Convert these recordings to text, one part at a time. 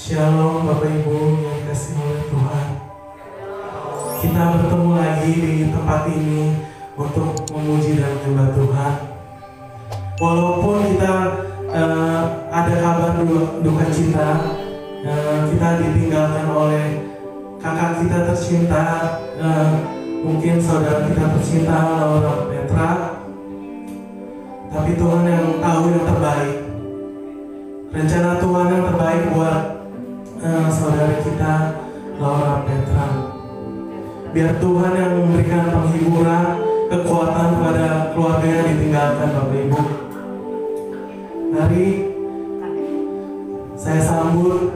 Shalom Bapak Ibu yang dikasihi oleh Tuhan. Kita bertemu lagi di tempat ini untuk memuji dan menyembah Tuhan. Walaupun kita ada kabar duka cita, kita ditinggalkan oleh kakak kita tercinta, mungkin saudara kita tercinta Laura Petra. Tapi Tuhan yang tahu yang terbaik. Rencana Tuhan yang terbaik buat saudara kita Laura Petra. Biar Tuhan yang memberikan penghiburan, kekuatan kepada keluarga yang ditinggalkan Bapak Ibu. Mari saya sambut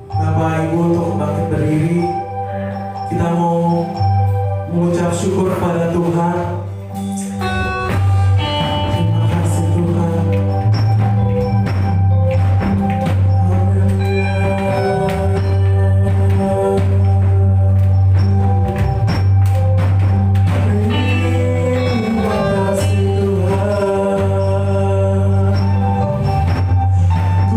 Bapak Ibu untuk bangkit berdiri. Kita mau mengucap syukur pada Tuhan. Terima kasih Tuhan. Ku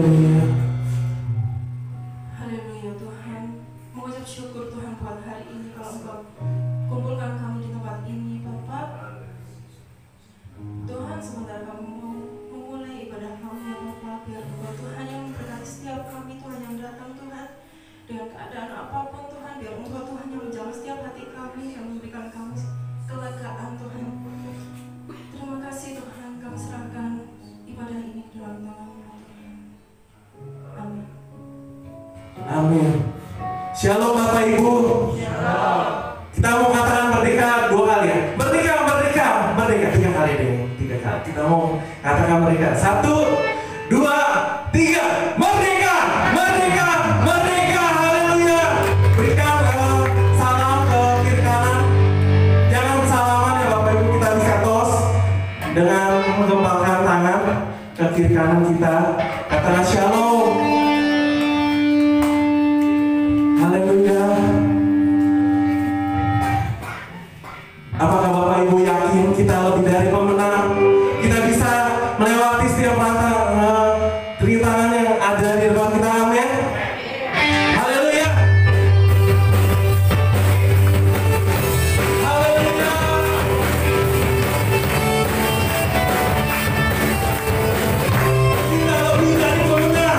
Haleluya. Haleluya Tuhan, mengucap syukur Tuhan buat hari ini kalau Engkau kumpulkan kami di tempat ini Bapak. Tuhan, sebentar kami mau memulai ibadah kami ya Bapak, biar Engkau Tuhan yang memberkati setiap kami Tuhan yang datang Tuhan dengan keadaan apapun Tuhan, biar Engkau Tuhan yang menjamah setiap hati kami, yang memberikan kami kelegaan Tuhan. Terima kasih Tuhan, kami serahkan ibadah ini dalam tangan-Mu Tuhan. Amin. Amin. Shalom Bapak Ibu. Shalom. Kita mau katakan merdeka 2 kali ya. Merdeka, merdeka, merdeka 3 kali deh. 3 kali. Kita mau katakan merdeka. 1, 2, 3. Merdeka, merdeka, merdeka. Haleluya. Berikan salam ke kiri kanan. Jangan salaman ya Bapak Ibu. Kita bisa tos dengan mengembangkan tangan ke kiri kanan kita. Katakan shalom. Haleluya. Apakah Bapak Ibu yakin kita lebih dari pemenang? Kita bisa melewati setiap rintangan yang ada di depan kita. Amin. Haleluya. Haleluya. Kita lebih dari pemenang.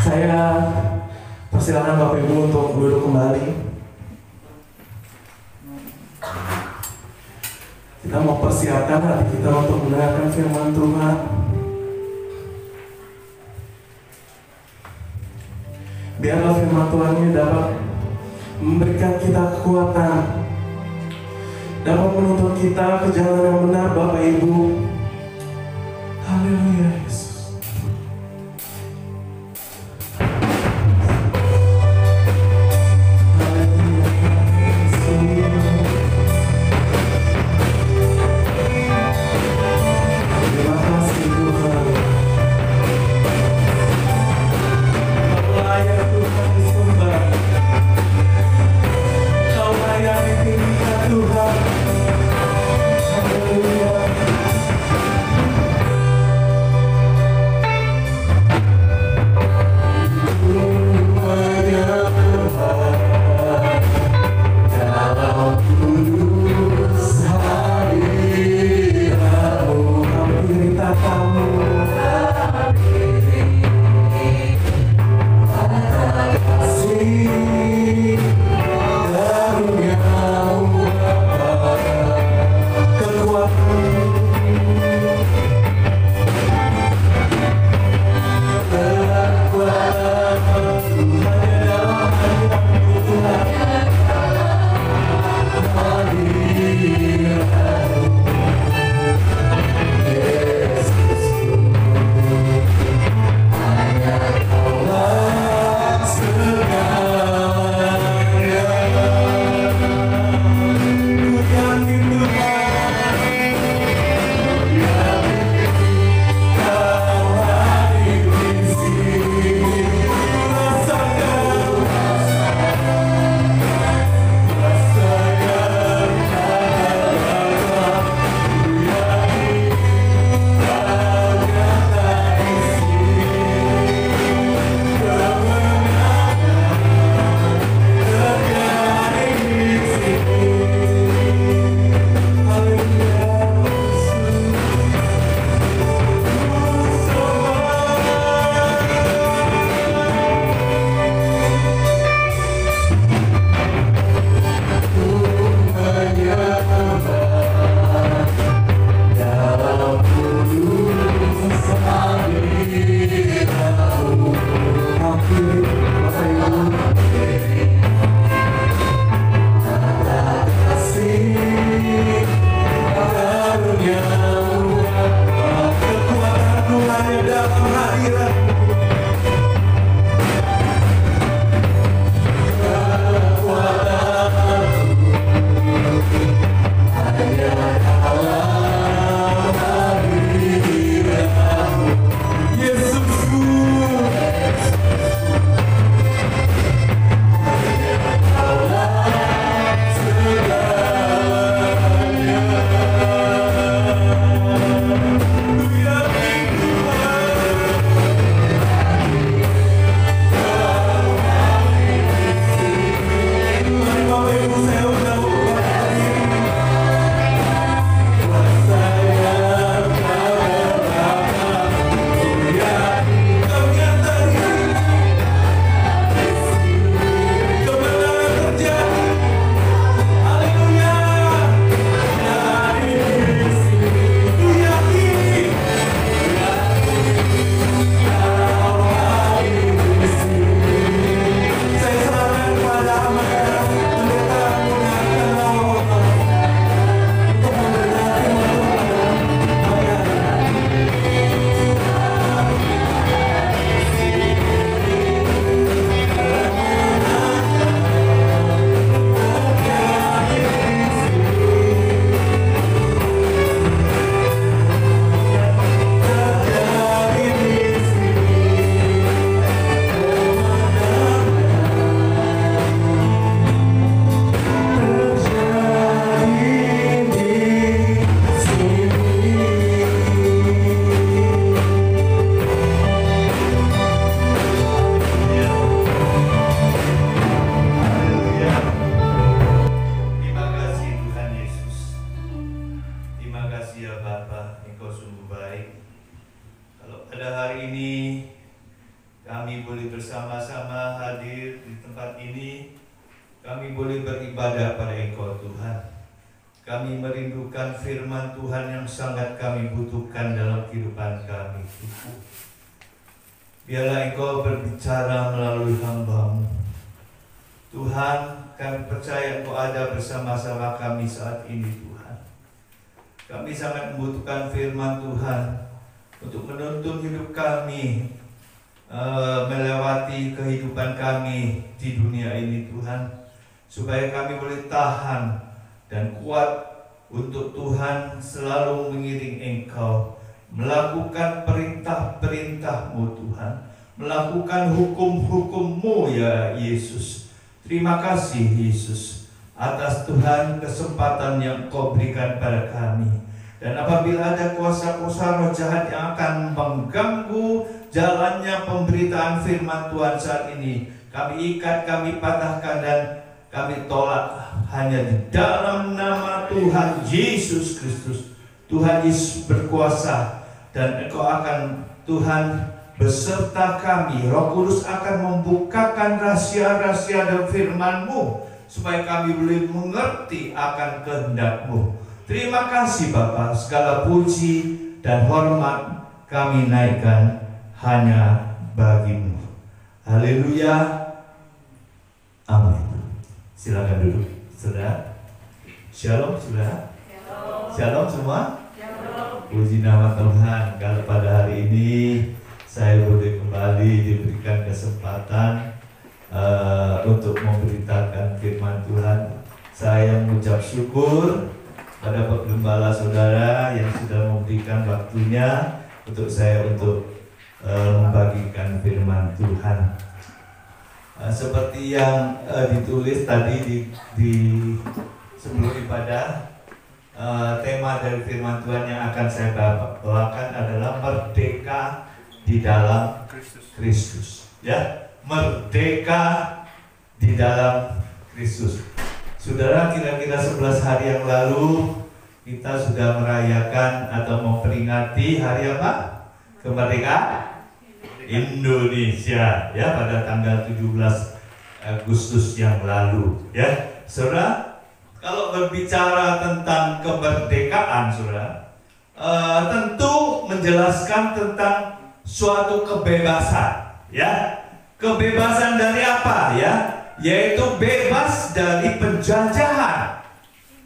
Saya persilakan Bapak Ibu untuk duduk kembali. Kita mau persiapkan hati kita untuk mendengarkan firman Tuhan. Biarlah firman Tuhan ini dapat memberikan kita kekuatan, dapat menuntun kita ke jalan yang benar, Bapak Ibu. Haleluya, Yesus. kami boleh bersama-sama hadir di tempat ini. Kami boleh beribadah pada Engkau Tuhan. Kami merindukan firman Tuhan yang sangat kami butuhkan dalam kehidupan kami. Biarlah Engkau berbicara melalui hamba-Mu. Tuhan, kami percaya Engkau ada bersama-sama kami saat ini Tuhan. Kami sangat membutuhkan firman Tuhan untuk menuntun hidup kami, melewati kehidupan kami di dunia ini Tuhan, supaya kami boleh tahan dan kuat untuk Tuhan selalu mengiring Engkau, melakukan perintah-perintah-Mu Tuhan, melakukan hukum-hukum-Mu ya Yesus. Terima kasih Yesus atas Tuhan kesempatan yang Kau berikan pada kami. Dan apabila ada kuasa-kuasa roh jahat yang akan mengganggu jalannya pemberitaan firman Tuhan saat ini, kami ikat, kami patahkan, dan kami tolak hanya di dalam nama Tuhan Yesus Kristus. Tuhan Yesus berkuasa, dan Engkau akan Tuhan beserta kami. Roh Kudus akan membukakan rahasia-rahasia dan firman-Mu supaya kami boleh mengerti akan kehendak-Mu. Terima kasih Bapa, segala puji dan hormat kami naikkan hanya bagi-Mu. Haleluya. Amin. Silakan duduk, saudara. Shalom, saudara. Shalom semua. Puji nama Tuhan, kalau pada hari ini saya boleh kembali diberikan kesempatan untuk memberitakan firman Tuhan. Saya mengucap syukur pada Pak Gembala saudara yang sudah memberikan waktunya untuk saya untuk membagikan firman Tuhan. Seperti yang ditulis tadi di sebelum ibadah, tema dari firman Tuhan yang akan saya bawakan adalah merdeka di dalam Kristus. Ya, merdeka di dalam Kristus. Saudara, kira-kira 11 hari yang lalu kita sudah merayakan atau memperingati hari apa? Kemerdekaan Indonesia, ya, pada tanggal 17 Agustus yang lalu, ya. Saudara, kalau berbicara tentang kemerdekaan, saudara, tentu menjelaskan tentang suatu kebebasan, ya. Kebebasan dari apa, ya? Yaitu bebas dari penjajahan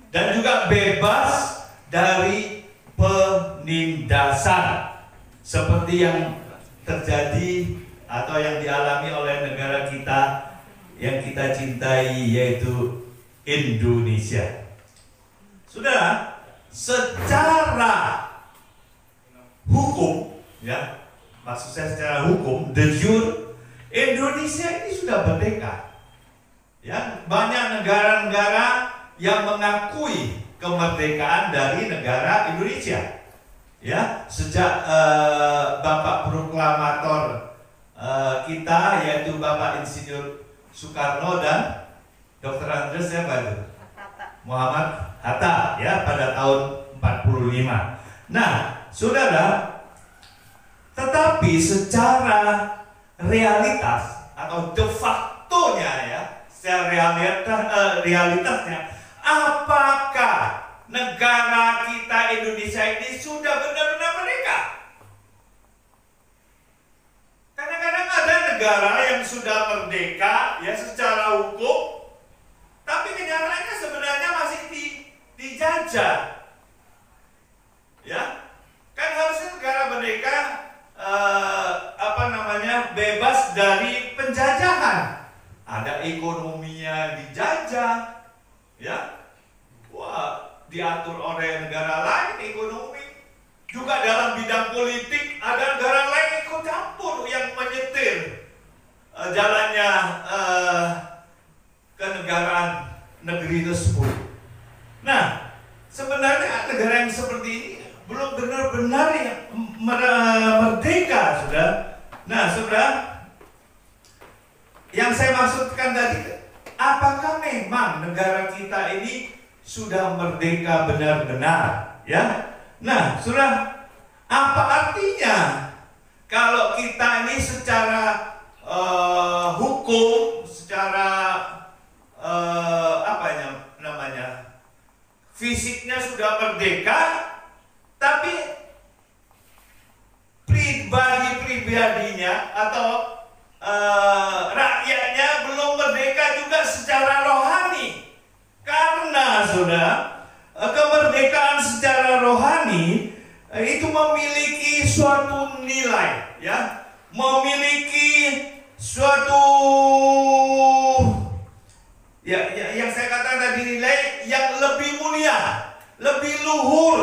dan juga bebas dari penindasan seperti yang terjadi atau yang dialami oleh negara kita yang kita cintai, yaitu Indonesia. Saudara, secara hukum, ya, maksud saya secara hukum, de jure, Indonesia ini sudah merdeka. Ya, banyak negara-negara yang mengakui kemerdekaan dari negara Indonesia. Ya, sejak Bapak Proklamator kita, yaitu Bapak Insinyur Soekarno dan Dr. Andreas Muhammad Hatta, ya, pada tahun 45. Nah, saudara, tetapi secara realitas atau de facto-nya, ya, secara realitasnya, apakah negara kita Indonesia ini sudah benar-benar merdeka? Kadang-kadang ada negara yang sudah merdeka, ya, secara hukum, tapi kenyataannya sebenarnya masih dijajah. Ya, kan harusnya negara merdeka bebas dari penjajahan. Ada ekonominya dijajah, ya. Wah, diatur oleh negara lain ekonomi. Juga dalam bidang politik ada negara lain ikut campur yang menyetir jalannya kenegaraan negeri tersebut. Nah, sebenarnya negara yang seperti ini belum benar-benar merdeka, saudara. Nah, saudara, yang saya maksudkan tadi, apakah memang negara kita ini sudah merdeka benar-benar, ya? Nah, saudara, apa artinya kalau kita ini secara hukum, secara fisiknya sudah merdeka, tapi pribadinya atau rakyatnya belum merdeka juga secara rohani. Karena kemerdekaan secara rohani itu memiliki suatu nilai, ya, memiliki suatu yang saya katakan tadi, nilai yang lebih mulia, lebih luhur,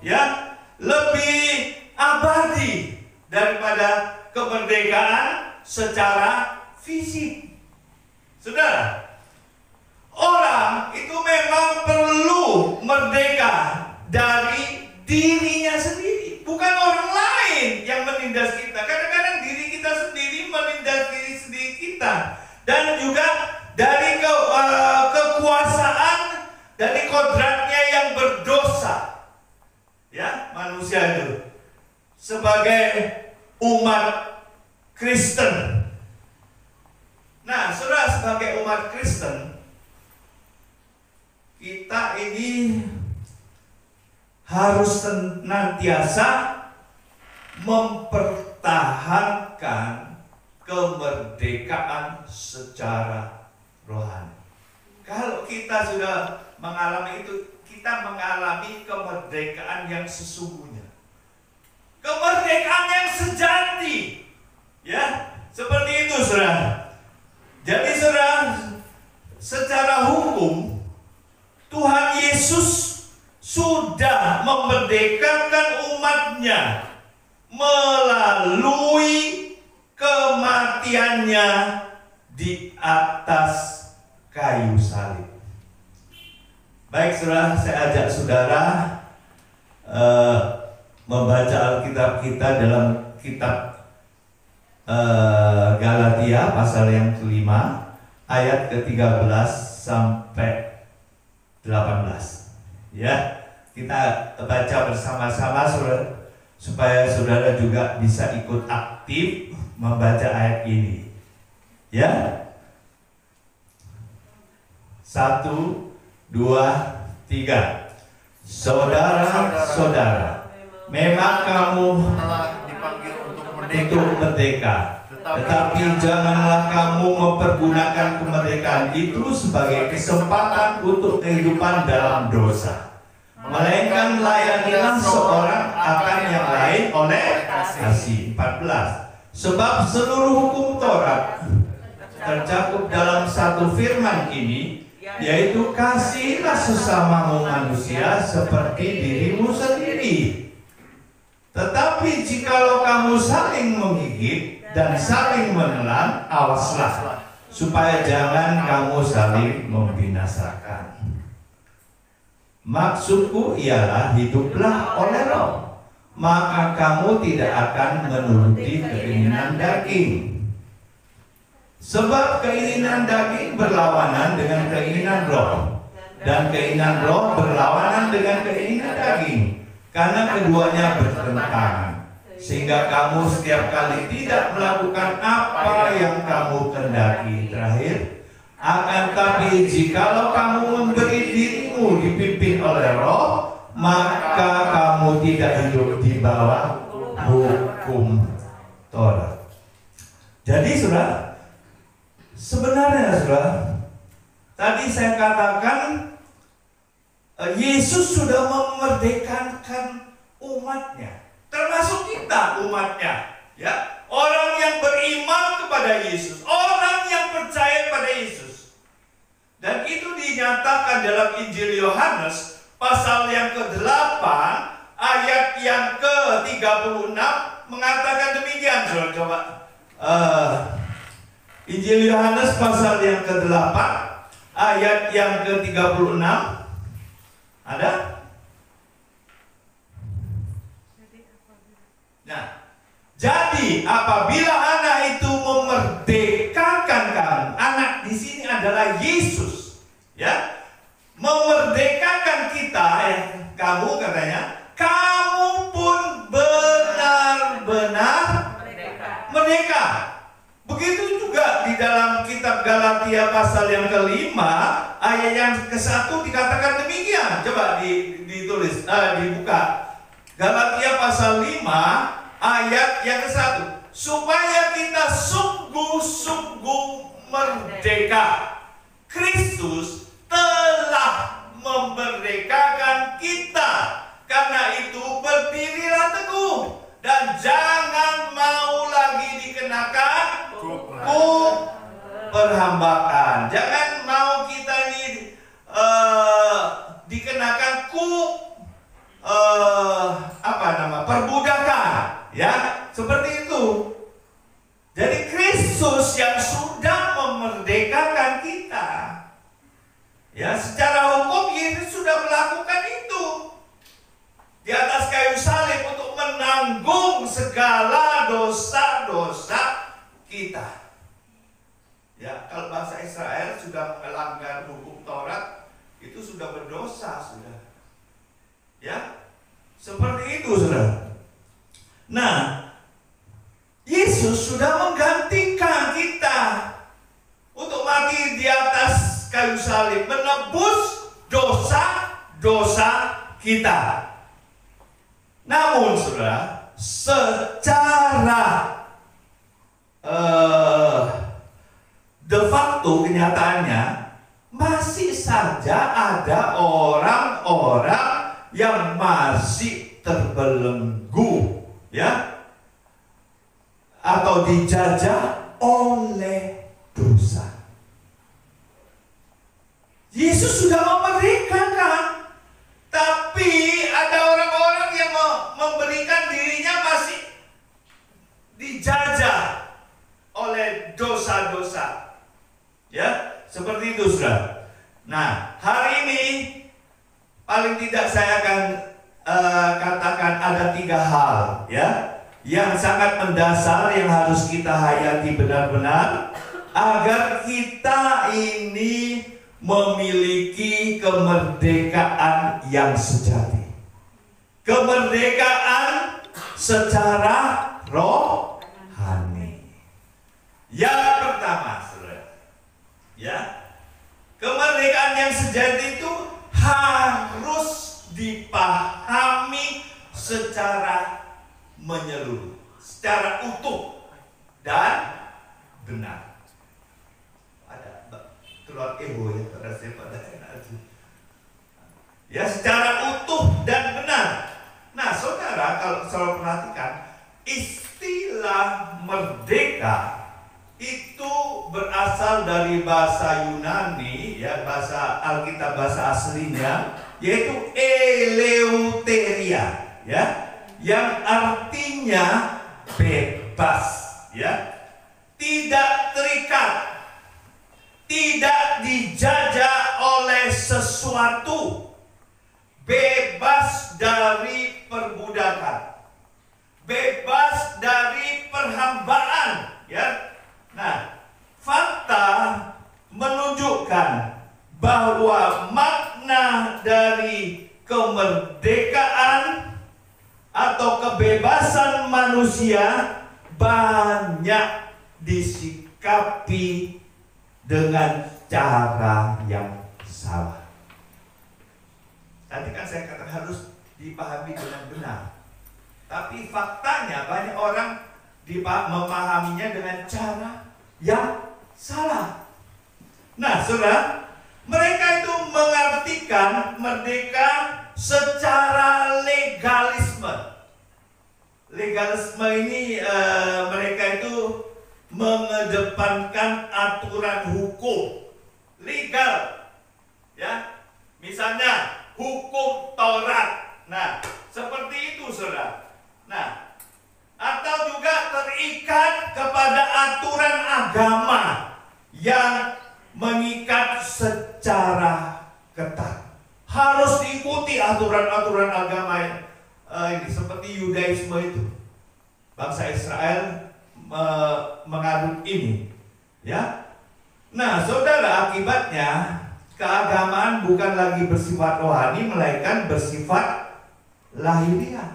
ya, lebih abadi daripada kemerdekaan secara fisik. Saudara, orang itu memang perlu merdeka dari dirinya sendiri, bukan orang lain yang menindas kita. Kadang-kadang diri kita sendiri menindas diri sendiri kita, dan juga dari kekuasaan, dari kodratnya yang berdosa, ya, manusia itu sebagai umat Kristen. Nah, saudara, sebagai umat Kristen, kita ini harus senantiasa mempertahankan kemerdekaan secara rohani. Kalau kita sudah mengalami itu, kita mengalami kemerdekaan yang sesungguhnya, kemerdekaan yang sejati, ya, seperti itu, saudara. Jadi, saudara, secara hukum Tuhan Yesus sudah memerdekakan umatnya melalui kematiannya di atas kayu salib. Baik, saudara, saya ajak saudara membaca Alkitab kita dalam kitab Galatia pasal yang kelima, ayat ke-13 sampai 18. Ya, kita baca bersama-sama, saudara, supaya saudara juga bisa ikut aktif membaca ayat ini. Ya, 1, 2, 3. Saudara-saudara, memang kamu telah dipanggil untuk merdeka, tetapi janganlah kamu mempergunakan kemerdekaan itu sebagai kesempatan untuk kehidupan dalam dosa, melainkan layanilah seorang akan yang lain oleh kasih. 14. Sebab seluruh hukum Taurat tercakup dalam satu firman ini, yaitu kasihilah sesamamu manusia seperti dirimu sendiri. Tetapi jikalau kamu saling menggigit dan saling menelan, awaslah, supaya jangan kamu saling membinasakan. Maksudku ialah hiduplah oleh Roh, maka kamu tidak akan menuruti keinginan daging. Sebab keinginan daging berlawanan dengan keinginan roh, dan keinginan roh berlawanan dengan keinginan daging, karena keduanya bertentangan, sehingga kamu setiap kali tidak melakukan apa yang kamu kehendaki. Terakhir, akan tapi jikalau kamu memberi dirimu dipimpin oleh roh, maka kamu tidak hidup di bawah hukum Taurat. Jadi, saudara, sebenarnya, saudara, tadi saya katakan Yesus sudah memerdekakan umatnya, termasuk kita umatnya, ya, orang yang beriman kepada Yesus, orang yang percaya pada Yesus. Dan itu dinyatakan dalam Injil Yohanes pasal yang ke-8 ayat yang ke-36 mengatakan demikian. Coba Injil Yohanes pasal yang ke-8 ayat yang ke-36 ada? Nah, jadi apabila anak itu memerdekakan kamu, anak di sini adalah Yesus, ya, memerdekakan kita, kamu katanya, kamu pun benar-benar merdeka. Begitu juga di dalam kitab Galatia pasal yang kelima, ayat yang ke-1 dikatakan demikian. Coba ditulis, dibuka. Galatia pasal 5, ayat yang ke-1. Supaya kita sungguh-sungguh merdeka. Kristus telah memerdekakan kita. Karena itu berdirilah teguh dan jangan mau lagi dikenakan perhambaan. Jangan mau kita ini dikenakan perbudakan, ya, seperti itu. Jadi Kristus yang sudah memerdekakan kita. Ya, secara hukum Yesus sudah melakukan itu di atas kayu salib untuk menanggung segala dosa-dosa kita. Ya, kalau bangsa Israel sudah melanggar hukum Taurat, itu sudah berdosa, sudah. Ya, seperti itu, saudara. Nah, Yesus sudah menggantikan kita untuk mati di atas kayu salib, menebus dosa-dosa kita. Namun, saudara, secara de facto kenyataannya masih saja ada orang-orang yang masih terbelenggu, ya, atau dijajah oleh dosa. Yesus sudah memerdekakan, tapi ada orang-orang yang memberikan dirinya masih dijajah oleh dosa-dosa. Ya, seperti itu, saudara. Nah, hari ini paling tidak saya akan katakan ada 3 hal, ya, yang sangat mendasar yang harus kita hayati benar-benar agar kita ini memiliki kemerdekaan yang sejati. Kemerdekaan secara rohani. Yang pertama, saudara, ya, kemerdekaan yang sejati itu harus dipahami secara menyeluruh, secara utuh dan benar. Ada keluar ego ya pada saya pada ya, secara utuh dan benar. Nah, saudara, kalau saudara perhatikan, istilah merdeka itu berasal dari bahasa Yunani, ya, bahasa Alkitab, bahasa aslinya, yaitu eleuteria, ya, yang artinya bebas, ya, tidak terikat, tidak dijajah oleh sesuatu, bebas dari perbudakan, bebas dari perhambaan, ya. Nah, fakta menunjukkan bahwa makna dari kemerdekaan atau kebebasan manusia banyak disikapi dengan cara yang salah. Tadi kan saya katakan harus dipahami dengan benar. Tapi faktanya banyak orang memahaminya dengan cara yang salah. Nah, saudara, mereka itu mengartikan merdeka secara legalisme. Legalisme ini mereka itu mengedepankan aturan hukum legal, ya. Misalnya hukum Taurat. Nah, seperti itu, saudara. Nah, atau juga terikat kepada aturan agama yang mengikat secara ketat. Harus diikuti aturan-aturan agama ini, seperti Yudaisme itu. Bangsa Israel menganut ini, ya. Nah, saudara, akibatnya keagamaan bukan lagi bersifat rohani, melainkan bersifat lahiriah.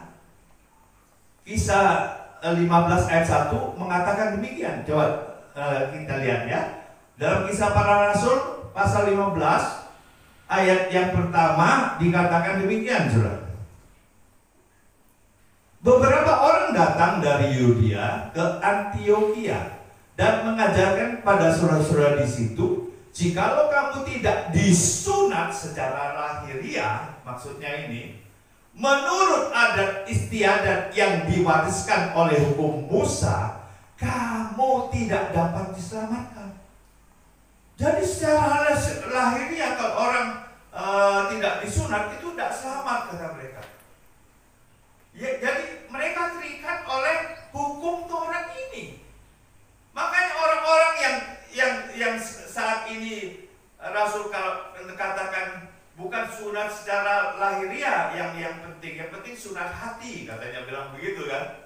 Kisah 15 ayat 1 mengatakan demikian. Coba kita lihat ya. Dalam Kisah Para Rasul pasal 15 ayat yang pertama dikatakan demikian, Saudara. Beberapa orang datang dari Yudea ke Antiokhia dan mengajarkan pada saudara-saudara di situ, jikalau kamu tidak disunat secara lahiriah, maksudnya ini, menurut adat istiadat yang diwariskan oleh hukum Musa, kamu tidak dapat diselamatkan. Jadi secara lahiriah kalau orang tidak disunat itu tidak selamat, kata mereka. Ya, jadi mereka terikat oleh hukum Taurat ini. Makanya orang-orang yang saat ini Rasul kalau katakan bukan sunat secara lahiriah yang penting sunat hati, katanya bilang begitu kan.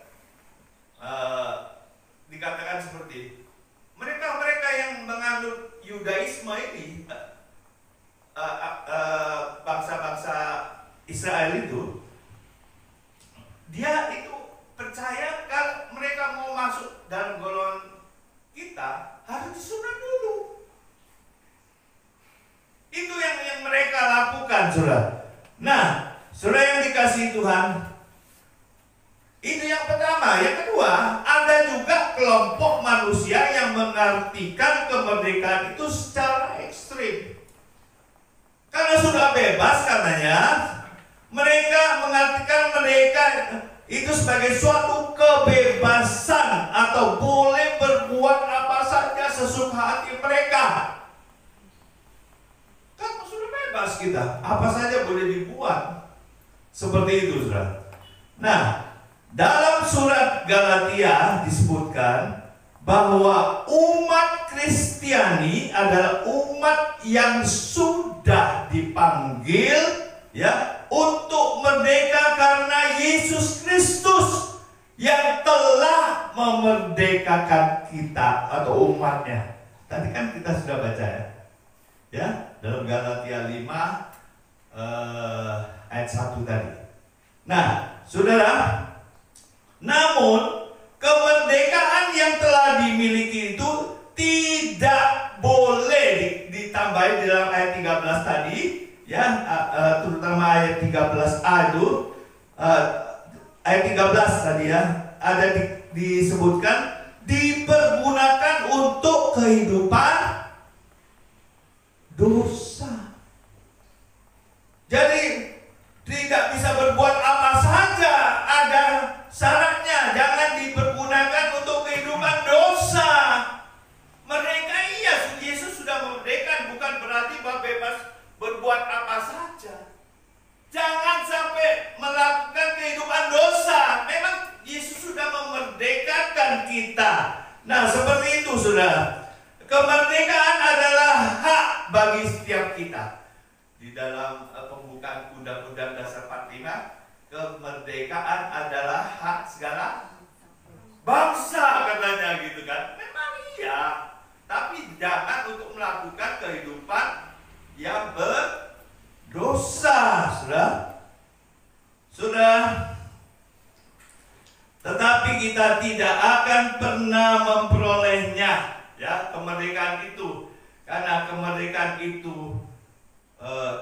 Dikatakan seperti mereka yang menganut Yudaisme ini, bangsa-bangsa Israel itu, dia itu percaya kalau mereka mau masuk dalam golongan kita harus disunat dulu. Itu yang mereka lakukan, saudara. Nah, saudara yang dikasihi Tuhan, itu yang pertama. Yang kedua, ada juga kelompok manusia yang mengartikan kemerdekaan itu secara ekstrim. Karena sudah bebas katanya, mereka mengartikan mereka itu sebagai suatu kebebasan atau boleh berbuat apa saja sesuka hati mereka. Kan sudah bebas kita, apa saja boleh dibuat. Seperti itu, saudara. Nah, dalam surat Galatia disebutkan bahwa umat Kristiani adalah umat yang sudah dipanggil ya untuk merdeka karena Yesus Kristus yang telah memerdekakan kita atau umatnya. Tadi kan kita sudah baca ya dalam Galatia 5 ayat 1 tadi. Nah, saudara, namun kemerdekaan yang telah dimiliki itu tidak boleh ditambahi di dalam ayat 13 tadi ya, terutama ayat 13a itu, ayat 13 tadi ya, ada disebutkan dipergunakan untuk kehidupan dosa. Jadi tidak bisa berbuat apa saja, ada syaratnya, jangan dipergunakan untuk kehidupan dosa. Mereka Yesus sudah memerdekakan, bukan berarti bahwa bebas berbuat apa saja. Jangan sampai melakukan kehidupan dosa. Memang Yesus sudah memerdekakan kita. Nah, seperti itu, saudara. Kemerdekaan adalah hak bagi setiap kita. Di dalam pembukaan Undang-Undang Dasar 45, kemerdekaan adalah hak segala bangsa, katanya gitu kan. Memang iya, tapi jangan untuk melakukan kehidupan yang berdosa, sudah. Tetapi kita tidak akan pernah memperolehnya, ya, kemerdekaan itu, karena kemerdekaan itu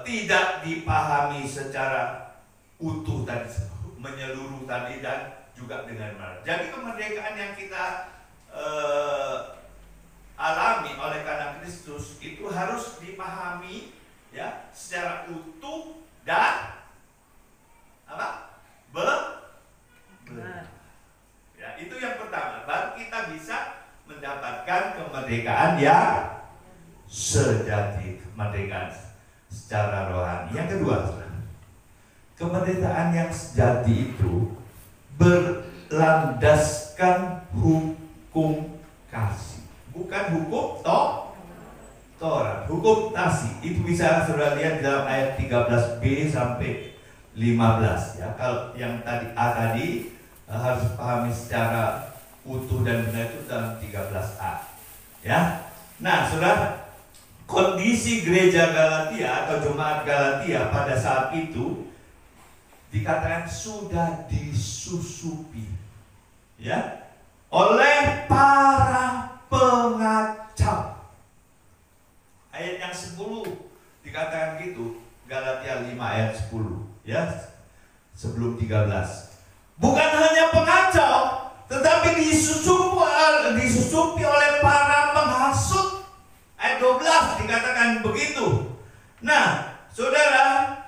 tidak dipahami secara utuh tadi, menyeluruh tadi, dan juga dengan benar. Jadi kemerdekaan yang kita alami oleh karena Kristus itu harus dipahami ya secara utuh dan apa? Benar. Ya, itu yang pertama. Baru kita bisa mendapatkan kemerdekaan yang sejati, kemerdekaan secara rohani. Yang kedua, kemerdekaan yang sejati itu berlandaskan hukum kasih, bukan hukum Taurat, hukum kasih. Itu bisa saudara lihat dalam ayat 13b sampai 15 ya. Kalau yang tadi A tadi harus pahami secara utuh dan benar itu dalam 13a ya. Nah, saudara, kondisi gereja Galatia atau jemaat Galatia pada saat itu dikatakan sudah disusupi ya oleh para pengacau. Ayat yang 10 dikatakan gitu, Galatia 5 ayat 10 ya, sebelum 13. Bukan hanya pengacau, tetapi disusupi oleh para penghasut. Ayat 12 dikatakan begitu. Nah, saudara,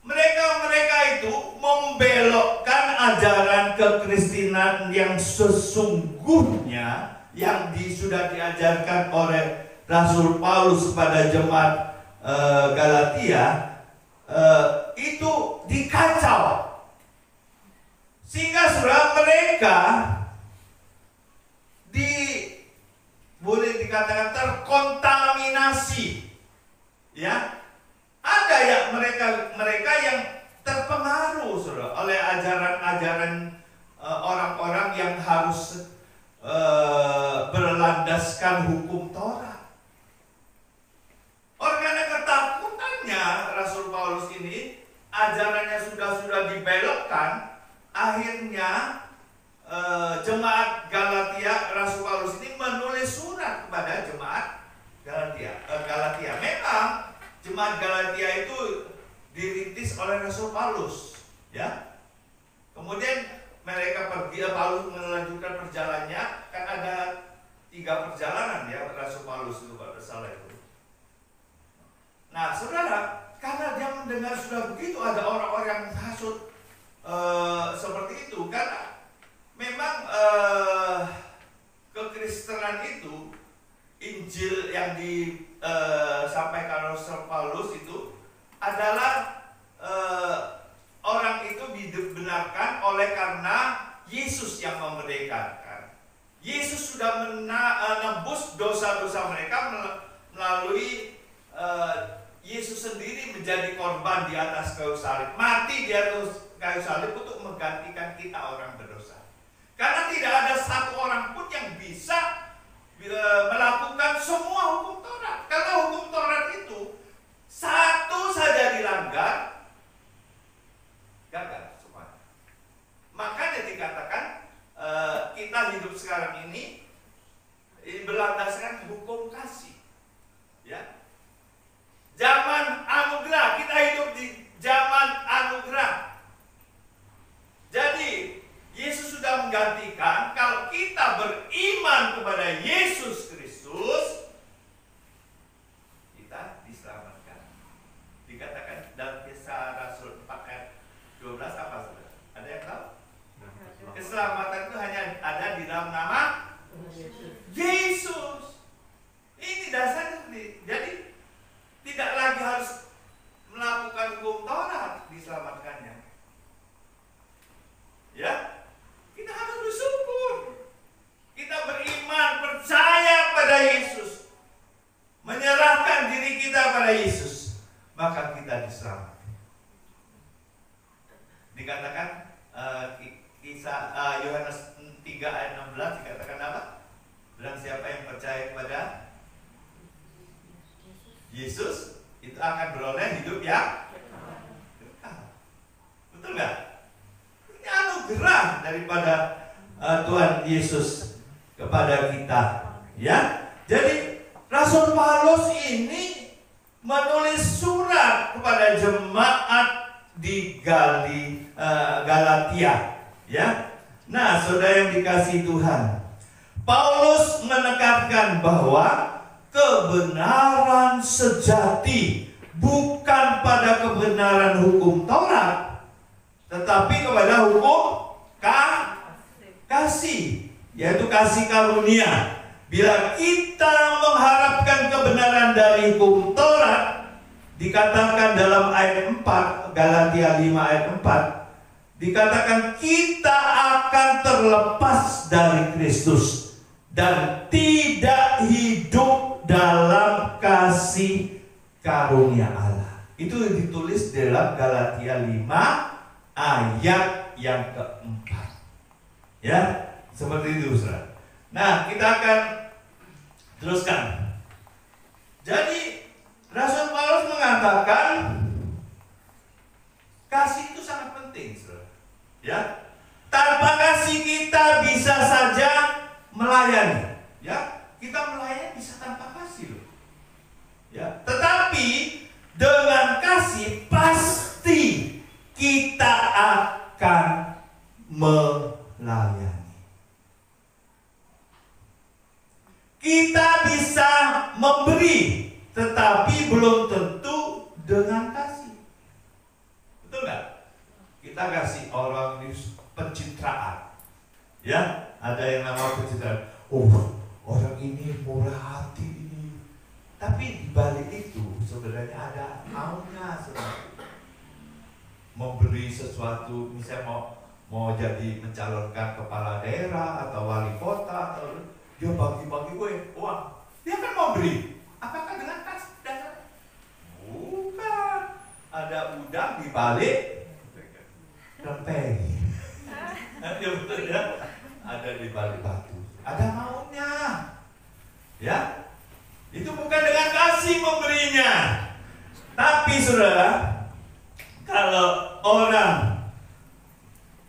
mereka itu membelokkan ajaran kekristenan yang sesungguhnya yang sudah diajarkan oleh Rasul Paulus pada jemaat Galatia, itu dikacau. Sehingga saudara, mereka boleh dikatakan terkontaminasi. Ya, ada ya mereka yang terpengaruh saudara oleh ajaran-ajaran orang-orang yang harus berlandaskan hukum Taurat. Karena ketakutannya Rasul Paulus ini, ajarannya sudah dibelokkan, akhirnya jemaat Galatia, Rasul Paulus ini menulis surat kepada jemaat Galatia. Memang jemaat Galatia itu dirintis oleh Rasul Paulus, ya. Kemudian mereka pergi, Paulus melanjutkan perjalanannya, kan ada 3 perjalanan ya Rasul Paulus itu kalau salah itu. Nah, saudara, karena dia mendengar sudah begitu ada orang-orang yang hasut seperti itu, karena memang kekristenan itu, Injil yang disampaikan Rasul Paulus itu adalah orang itu dibenarkan oleh karena Yesus yang memerdekakan. Yesus sudah menebus dosa-dosa mereka melalui Yesus sendiri menjadi korban di atas kayu salib, mati di atas kayu salib untuk menggantikan kita orang berdosa. Karena tidak ada satu orang pun yang bisa melakukan semua hukum Taurat. Karena hukum Taurat itu satu saja dilanggar, gagal semuanya. Makanya dikatakan kita hidup sekarang ini berlandaskan hukum kasih, ya. Zaman anugerah, kita hidup di zaman anugerah. Jadi Yesus sudah menggantikan, kalau kita beriman kepada Yesus Kristus, kita diselamatkan. Dikatakan dalam Kisah Rasul 4 ayat 12 apa saudara? Ada yang tahu? Keselamatan itu hanya ada di dalam nama Yesus. Ini dasarnya. Jadi tidak lagi harus melakukan hukum Taurat diselamatkannya. Ya, kita harus bersyukur. Kita beriman, percaya pada Yesus, menyerahkan diri kita pada Yesus, maka kita diselamatkan. Dikatakan kisah Yohanes 3 ayat 16 dikatakan apa? Barang siapa yang percaya kepada Yesus itu akan beroleh hidup yang kekal. Betul nggak? Ini anugerah daripada Tuhan Yesus kepada kita, ya. Jadi Rasul Paulus ini menulis surat kepada jemaat di Galatia, ya. Nah, saudara yang dikasihi Tuhan, Paulus menekankan bahwa kebenaran sejati bukan pada kebenaran hukum Taurat, tetapi kepada hukum kasih, yaitu kasih karunia. Bila kita mengharapkan kebenaran dari hukum Taurat, dikatakan dalam ayat 4, Galatia 5 ayat 4, dikatakan kita akan terlepas dari Kristus dan tidak hidup dalam kasih karunia Allah. Itu ditulis dalam Galatia 5 ayat yang keempat. Ya, seperti itu, saudara. Nah, kita akan teruskan. Jadi Rasul Paulus mengatakan kasih itu sangat penting, saudara. Ya, tanpa kasih kita bisa saja melayani, ya. lain bisa tanpa kasih loh. Ya, tetapi dengan kasih pasti kita akan melayani. Kita bisa memberi, tetapi belum tentu dengan kasih. Betul nggak? Kita kasih orang ini pencitraan. Ya, ada yang nama pencitraan. Oh, orang ini murah hati ini. Tapi di balik itu sebenarnya ada maunya sebenarnya. Memberi sesuatu, misalnya mau jadi mencalonkan kepala daerah atau wali kota, atau dia bagi-bagi gue uang, dia kan mau beri. Apakah dengan kas dasar? Bukan. Ada udang di balik rempeng. Ya betul ya. Ada di balik batu. Ada maunya. Ya. Itu bukan dengan kasih memberinya. Tapi saudara, kalau orang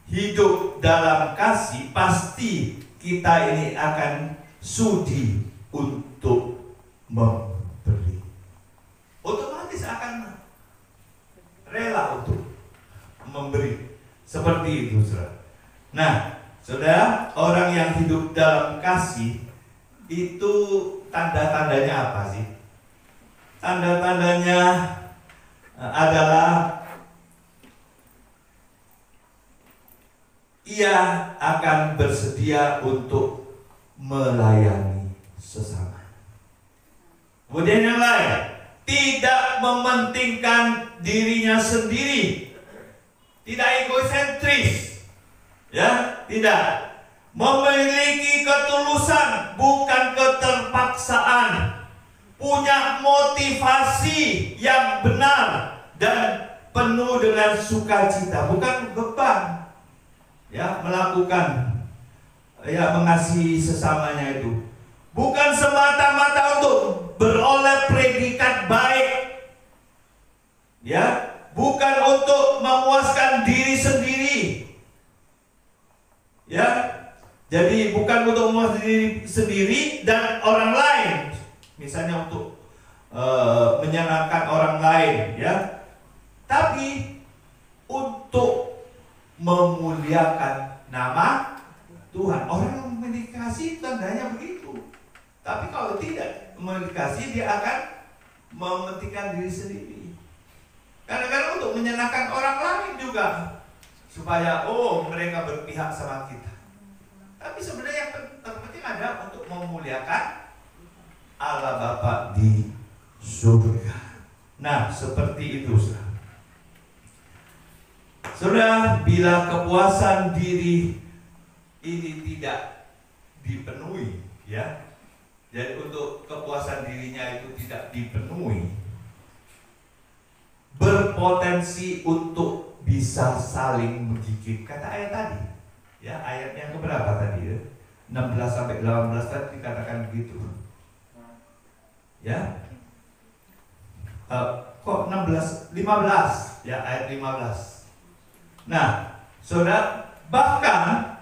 hidup dalam kasih, pasti kita ini akan sudi untuk memberi. Otomatis akan rela untuk memberi. Seperti itu, saudara. Nah, saudara, orang yang hidup dalam kasih itu tanda-tandanya apa sih? Tanda-tandanya adalah ia akan bersedia untuk melayani sesama. Kemudian yang lain, tidak mementingkan dirinya sendiri, tidak egosentris, ya, tidak. Memiliki ketulusan, bukan keterpaksaan. Punya motivasi yang benar dan penuh dengan sukacita, bukan beban. Ya, melakukan, ya, mengasihi sesamanya itu bukan semata-mata untuk beroleh predikat baik, ya, bukan untuk memuaskan diri sendiri, ya. Jadi bukan untuk memuaskan diri sendiri dan orang lain, misalnya untuk menyenangkan orang lain, ya, tapi untuk memuliakan nama Tuhan. Orang yang memiliki kasih tandanya begitu. Tapi kalau tidak memiliki kasih, dia akan mementingkan diri sendiri. Kadang-kadang untuk menyenangkan orang lain juga, supaya mereka berpihak sama kita. Tapi sebenarnya yang terpenting ada untuk memuliakan Allah Bapa di surga. Nah, seperti itu, saudara. Saudara, bila kepuasan diri ini tidak dipenuhi, ya, jadi untuk kepuasan dirinya itu tidak dipenuhi, berpotensi untuk bisa saling menggigit. Kata ayat tadi, ya, ayat yang keberapa tadi, ya? 16 sampai 18 tadi dikatakan begitu. Ya. Kok 16? 15, ya, ayat 15. Nah, saudara, bahkan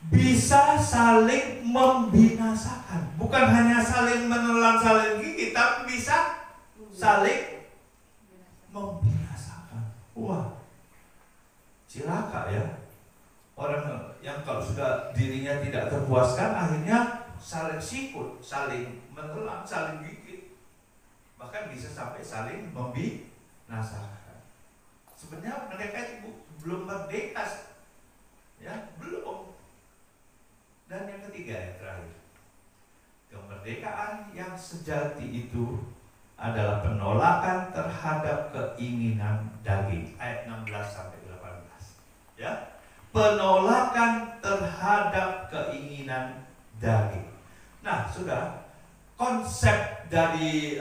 bisa saling membinasakan. Bukan hanya saling menelan, saling gigit, tapi bisa saling membinasakan. Wah, cilaka ya. Orang yang kalau sudah dirinya tidak terpuaskan, akhirnya saling sikut, saling menelan, saling gigit. Bahkan bisa sampai saling membinasakan. Sebenarnya mereka itu belum merdeka, ya, belum. Dan yang ketiga, yang terakhir, kemerdekaan yang sejati itu adalah penolakan terhadap keinginan daging. Ayat 16 sampai 18. Ya, penolakan terhadap keinginan daging. Nah, sudah konsep dari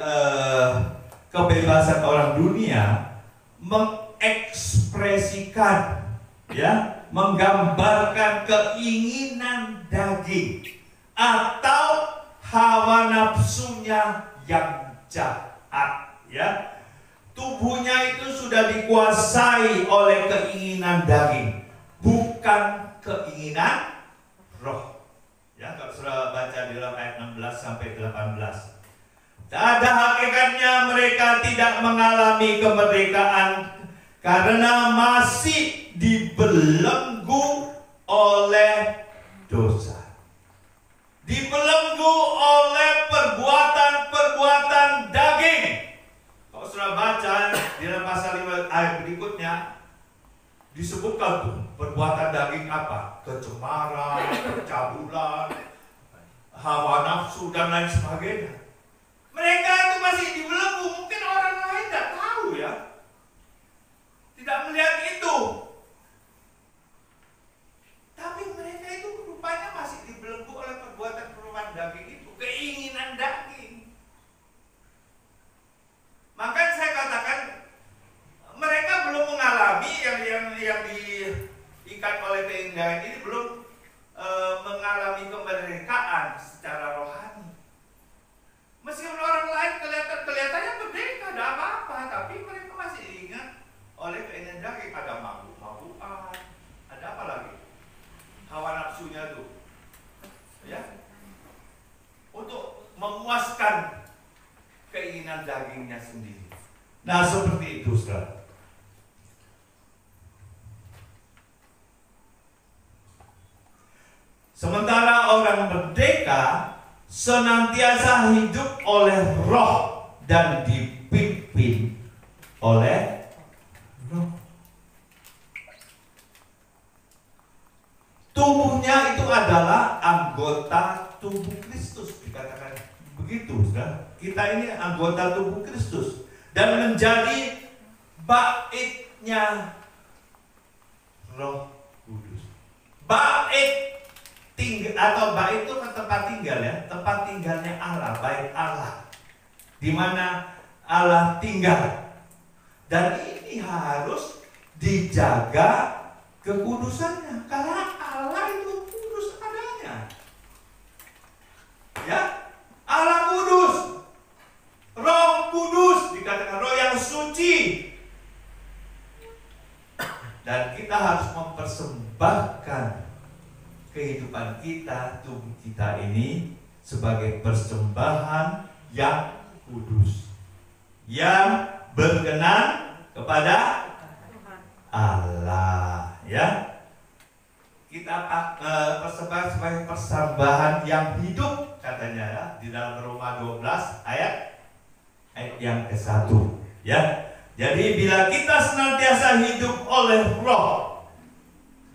kebebasan orang dunia mengekspresikan, ya, menggambarkan keinginan daging atau hawa nafsunya yang jahat, ya. Tubuhnya itu sudah dikuasai oleh keinginan daging, bukan keinginan roh. Ya, kalau saudara baca di dalam ayat 16 sampai 18. Ada hakikatnya mereka tidak mengalami kemerdekaan karena masih dibelenggu oleh dosa. Dibelenggu oleh perbuatan-perbuatan daging. Kalau saudara baca di dalam pasal 5 ayat berikutnya, disebutkan tuh perbuatan daging apa? Kecemaran, percabulan, hawa nafsu, dan lain sebagainya. Mereka itu masih dibelenggu. Mungkin orang lain tidak tahu ya, tidak melihat itu. Tapi mereka itu rupanya masih dibelenggu oleh perbuatan-perbuatan daging itu, keinginan daging. Maka saya katakan mereka belum mengalami yang diikat oleh keindahan ini, belum mengalami kemerdekaan secara rohani. Meskipun orang lain kelihatannya merdeka, ada apa-apa, tapi mereka masih diingat oleh keinginan daging. Ada mabuk-mabukan, ada apa lagi? Hawa nafsunya tuh, ya, untuk memuaskan keinginan dagingnya sendiri. Nah, seperti itu, saudara. Sementara orang merdeka senantiasa hidup oleh roh dan dipimpin oleh roh. Tubuhnya itu adalah anggota tubuh Kristus, dikatakan begitu, saudara. Kita ini anggota tubuh Kristus dan menjadi baitnya Roh Kudus. Bait atau bait itu tempat tinggal ya, tempat tinggalnya Allah, bait Allah, di mana Allah tinggal. Dan ini harus dijaga kekudusannya, karena Allah itu kudus adanya. Ya, Allah kudus, Roh Kudus, dikatakan Roh yang suci. Dan kita harus mempersembahkan kehidupan kita, tubuh kita ini sebagai persembahan yang kudus, yang berkenan kepada Allah. Ya, kita persembahan sebagai persembahan yang hidup, katanya ya, di dalam Roma 12 ayat yang ke-1. Ya, jadi bila kita senantiasa hidup oleh Roh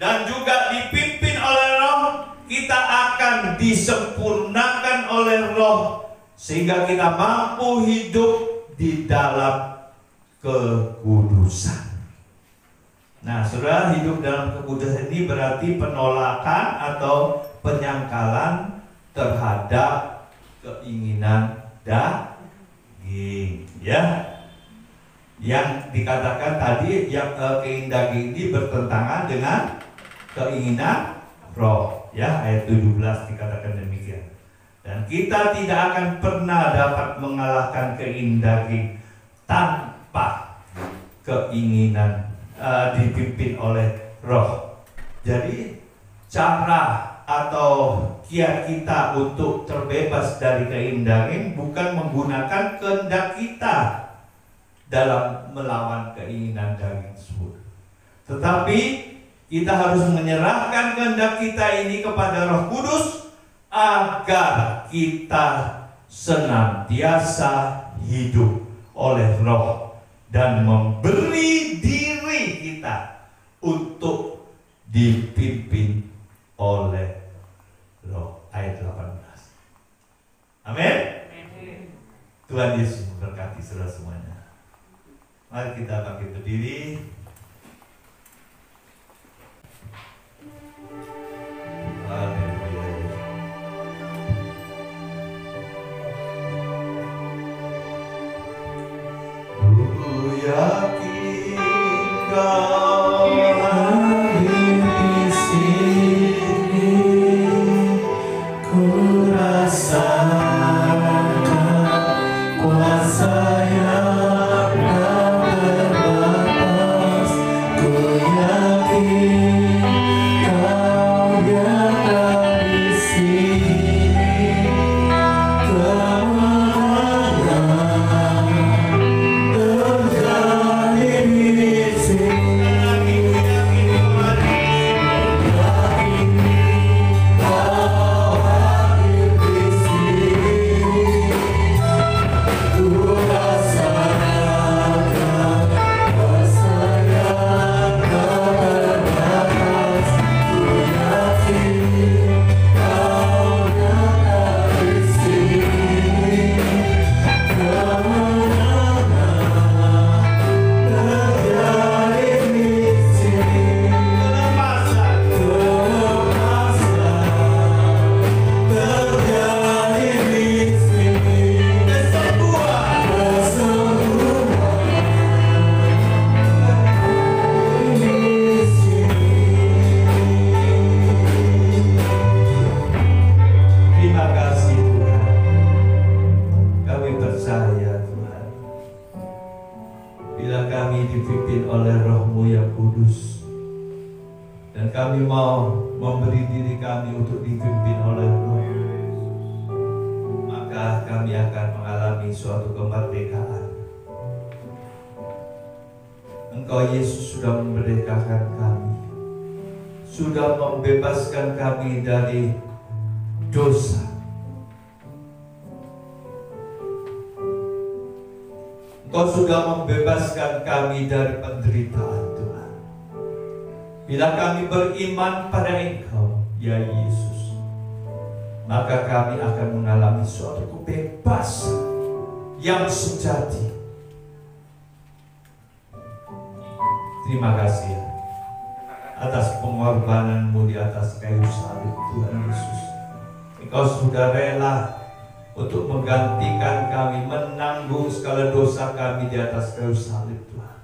dan juga dipimpin oleh Roh, kita akan disempurnakan oleh Roh sehingga kita mampu hidup di dalam kekudusan. Nah, saudara, hidup dalam kekudusan ini berarti penolakan atau penyangkalan terhadap keinginan daging, ya. Yang dikatakan tadi, yang keinginan daging ini bertentangan dengan keinginan roh, ya, ayat 17 dikatakan demikian. Dan kita tidak akan pernah dapat mengalahkan keinginan daging tanpa keinginan dipimpin oleh roh. Jadi cara atau kiat kita untuk terbebas dari keinginan daging bukan menggunakan kehendak kita dalam melawan keinginan daging tersebut, tetapi kita harus menyerahkan kehendak kita ini kepada Roh Kudus agar kita senantiasa hidup oleh Roh dan memberi diri kita untuk dipimpin oleh Roh. Ayat 18. Amin. Tuhan Yesus memberkati saudara semuanya. Mari kita bangkit berdiri. Haleluya. Ku yakin Kau hadir di sini, ku rasakan kuasa yang tak terbatas. oleh Roh-Mu yang kudus. Dan kami mau memberi diri kami untuk dipimpin oleh Roh. Maka kami akan mengalami suatu kemerdekaan. Engkau Yesus sudah memerdekakan kami, sudah membebaskan kami dari dosa. Engkau sudah membebaskan kami dari penderitaan, Tuhan. Bila kami beriman pada Engkau, ya Yesus, maka kami akan mengalami suatu kebebasan yang sejati. Terima kasih atas pengorbanan-Mu di atas kayu salib, Tuhan Yesus. Engkau sudah rela untuk menggantikan kami, menanggung segala dosa kami di atas kayu salib, Tuhan.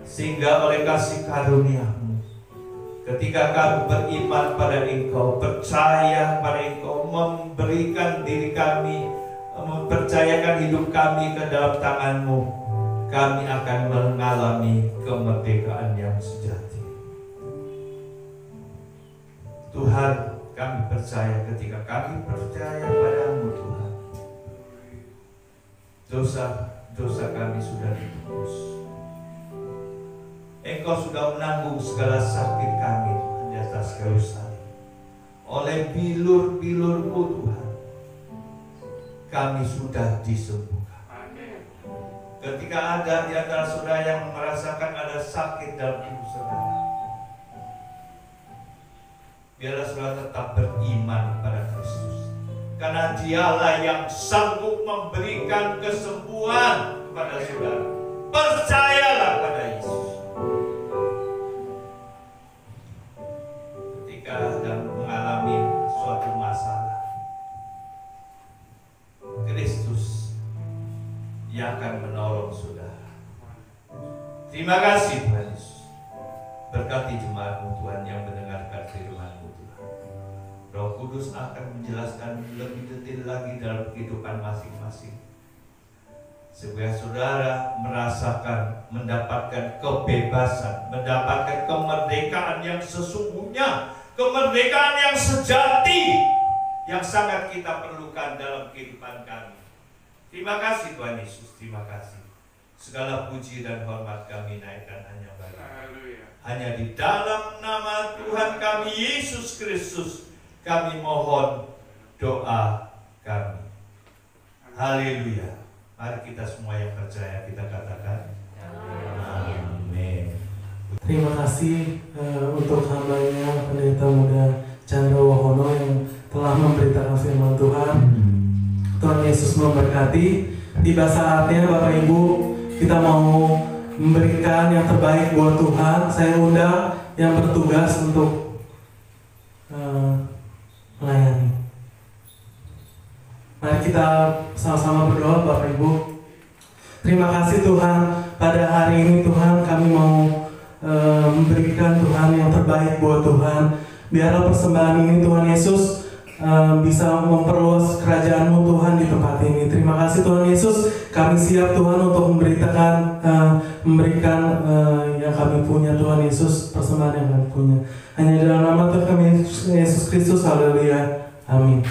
Sehingga oleh kasih karunia-Mu, ketika kami beriman pada Engkau, percaya pada Engkau, memberikan diri kami, mempercayakan hidup kami ke dalam tangan-Mu, kami akan mengalami kemerdekaan yang sejati. Tuhan, kami percaya ketika kami percaya pada-Mu, Tuhan, dosa kami sudah ditebus. Engkau sudah menanggung segala sakit kami di atas kayu salib. Oleh bilur-bilur-Mu, Tuhan, kami sudah disembuhkan. Ketika ada di antara saudara yang merasakan ada sakit dalam tubuh saudara, biarlah saudara tetap beriman pada Kristus, karena Dialah yang sanggup memberikan kesembuhan kepada saudara. Percayalah pada Yesus. Ketika sedang mengalami suatu masalah, Kristus yang akan menolong saudara. Terima kasih Tuhan Yesus. Berkati jemaat-Mu Tuhan yang mendengarkan firman-Mu Tuhan. Roh Kudus akan menjelaskan lebih detail lagi dalam kehidupan masing-masing, supaya saudara merasakan, mendapatkan kebebasan, mendapatkan kemerdekaan yang sesungguhnya, kemerdekaan yang sejati, yang sangat kita perlukan dalam kehidupan kami. Terima kasih Tuhan Yesus, terima kasih. Segala puji dan hormat kami naikkan hanya bagi-Mu. Hanya di dalam nama Tuhan kami Yesus Kristus kami mohon doa kami. Haleluya. Mari kita semua yang percaya kita katakan amin. Terima kasih untuk hamba-Nya Pendeta Muda Chandra Wahono yang telah memberitakan firman Tuhan. Tuhan Yesus memberkati. Tiba saatnya Bapak Ibu, kita mau memberikan yang terbaik buat Tuhan. Saya undang yang bertugas untuk melayani. Mari kita sama-sama berdoa Bapak Ibu. Terima kasih Tuhan, pada hari ini Tuhan kami mau memberikan Tuhan yang terbaik buat Tuhan. Biarlah persembahan ini Tuhan Yesus bisa memperluas kerajaan-Mu Tuhan di tempat ini. Terima kasih Tuhan Yesus, kami siap Tuhan untuk memberikan yang kami punya Tuhan Yesus, persembahan yang kami punya. Hanya dalam nama Tuhan kami Yesus Kristus, haleluya, amin.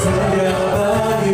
Sedia bagi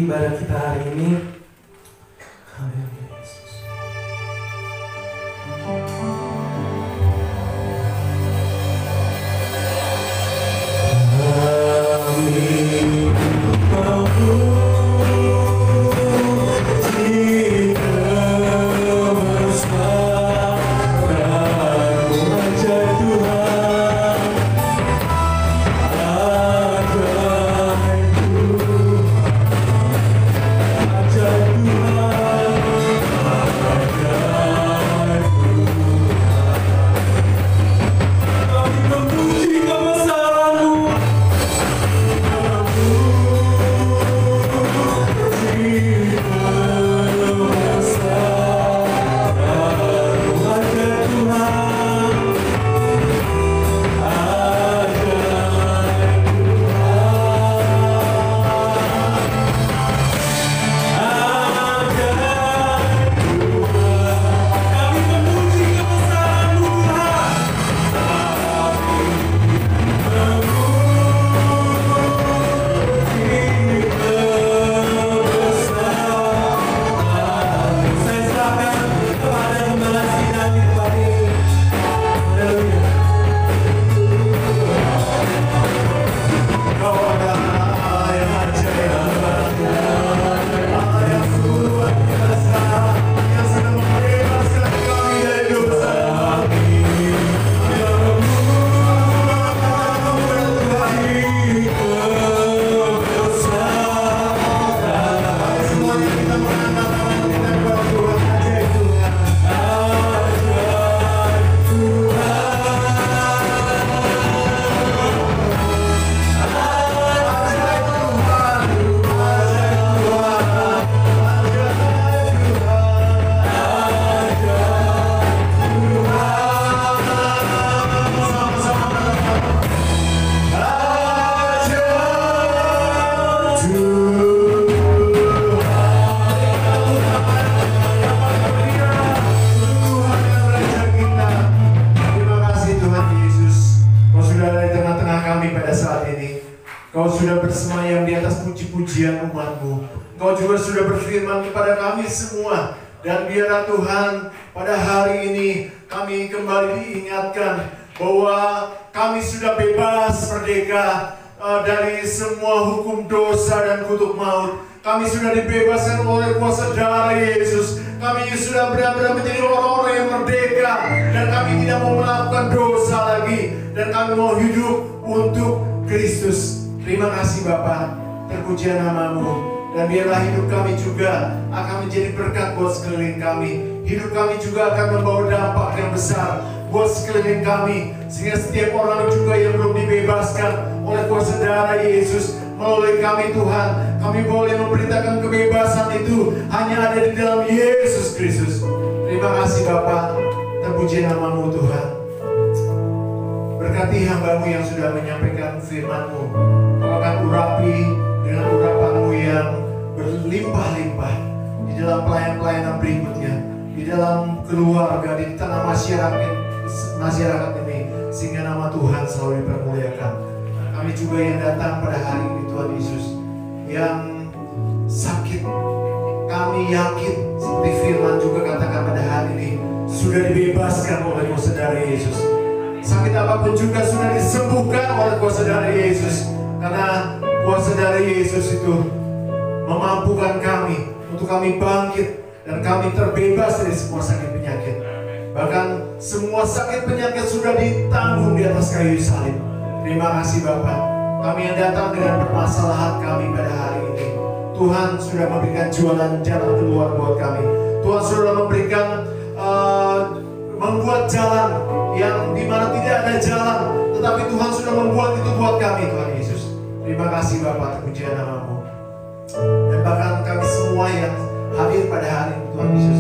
ibadah kita hari ini. Haleluya Yesus. Kau sudah bersemayam di atas puji-pujian umat-Mu. Kau juga sudah berfirman kepada kami semua. Dan biarlah Tuhan, pada hari ini kami kembali diingatkan bahwa kami sudah bebas merdeka dari semua hukum dosa dan kutuk maut. Kami sudah dibebaskan oleh kuasa darah Yesus. Kami sudah benar-benar menjadi orang-orang yang merdeka. Dan kami tidak mau melakukan dosa lagi. Dan kami mau hidup untuk Kristus. Terima kasih Bapa, terpujian nama-Mu. Dan biarlah hidup kami juga akan menjadi berkat buat sekeliling kami. Hidup kami juga akan membawa dampak yang besar buat sekeliling kami. Sehingga setiap orang juga yang belum dibebaskan oleh kuasa darah Yesus, melalui kami Tuhan, kami boleh memberitakan kebebasan itu hanya ada di dalam Yesus Kristus. Terima kasih Bapa, terpuji nama-Mu Tuhan. Berkati hamba-Mu yang sudah menyampaikan firman-Mu. Kau akan urapi dengan urapan-Mu yang berlimpah-limpah di dalam pelayan-pelayanan berikutnya, di dalam keluarga, di tengah masyarakat ini, sehingga nama Tuhan selalu dipermuliakan. Kami juga yang datang pada hari ini Tuhan Yesus, yang sakit, kami yakin seperti firman juga katakan pada hari ini sudah dibebaskan oleh kuasa darah Yesus. Sakit apapun juga sudah disembuhkan oleh kuasa darah Yesus, karena kuasa darah Yesus itu memampukan kami untuk kami bangkit dan kami terbebas dari semua sakit penyakit. Bahkan semua sakit penyakit sudah ditanggung di atas kayu salib. Terima kasih Bapa. Kami yang datang dengan permasalahan kami pada hari ini, Tuhan sudah memberikan jalan keluar buat kami. Tuhan sudah memberikan membuat jalan yang dimana tidak ada jalan, tetapi Tuhan sudah membuat itu buat kami Tuhan Yesus. Terima kasih Bapa, terpujian nama-Mu. Dan bahkan kami semua yang hadir pada hari ini Tuhan Yesus,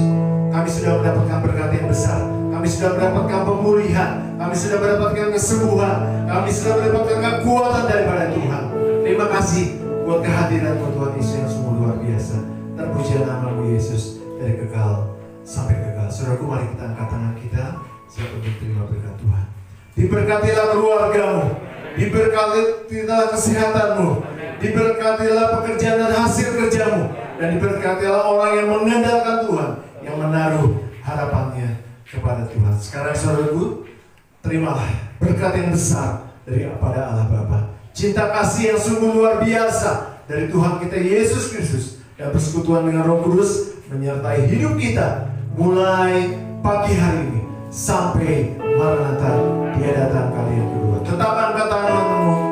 kami sudah mendapatkan berkat yang besar. Kami sudah mendapatkan pemulihan, kami sudah mendapatkan kesembuhan, kami sudah mendapatkan kekuatan daripada Tuhan. Terima kasih buat kehadiran-Mu Tuhan Yesus yang sungguh luar biasa. Terpujian nama-Mu Yesus dari kekal sampai kekal. Saudaraku, mari kita angkat tangan kita siap untuk terima berkat Tuhan. Diberkatilah keluarga-Mu, diberkatilah kesehatanmu, diberkatilah pekerjaan dan hasil kerjamu, dan diberkatilah orang yang mengandalkan Tuhan, yang menaruh harapannya kepada Tuhan. Sekarang saudaraku, terimalah berkat yang besar daripada Allah Bapa, cinta kasih yang sungguh luar biasa dari Tuhan kita Yesus Kristus, dan persekutuan dengan Roh Kudus menyertai hidup kita mulai pagi hari ini sampai Maranatha, Dia datang kali yang kedua. Tetap angkat tanganmu,